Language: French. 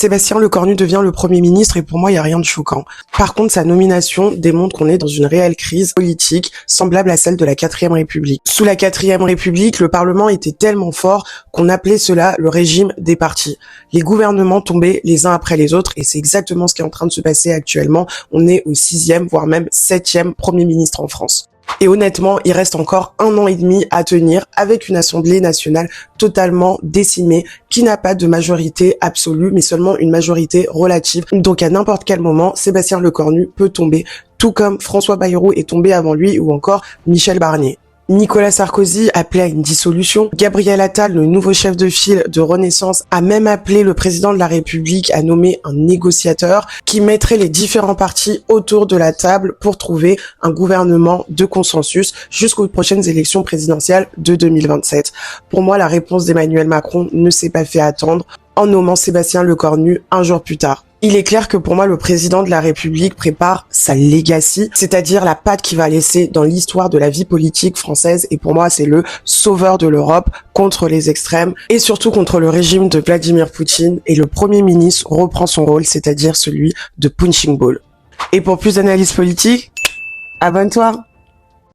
Sébastien Lecornu devient le Premier ministre et pour moi, il n'y a rien de choquant. Par contre, sa nomination démontre qu'on est dans une réelle crise politique semblable à celle de la 4e République. Sous la 4e République, le Parlement était tellement fort qu'on appelait cela le régime des partis. Les gouvernements tombaient les uns après les autres et c'est exactement ce qui est en train de se passer actuellement. On est au 6e, voire même 7e Premier ministre en France. Et honnêtement, il reste encore 1 an et demi à tenir avec une Assemblée nationale totalement décimée, qui n'a pas de majorité absolue, mais seulement une majorité relative. Donc à n'importe quel moment, Sébastien Lecornu peut tomber, tout comme François Bayrou est tombé avant lui ou encore Michel Barnier. Nicolas Sarkozy appelait à une dissolution. Gabriel Attal, le nouveau chef de file de Renaissance, a même appelé le président de la République à nommer un négociateur qui mettrait les différents partis autour de la table pour trouver un gouvernement de consensus jusqu'aux prochaines élections présidentielles de 2027. Pour moi, la réponse d'Emmanuel Macron ne s'est pas fait attendre en nommant Sébastien Lecornu un jour plus tard. Il est clair que pour moi, le président de la République prépare sa legacy, c'est-à-dire la patte qu'il va laisser dans l'histoire de la vie politique française. Et pour moi, c'est le sauveur de l'Europe contre les extrêmes et surtout contre le régime de Vladimir Poutine. Et le Premier ministre reprend son rôle, c'est-à-dire celui de punching ball. Et pour plus d'analyse politique, abonne-toi.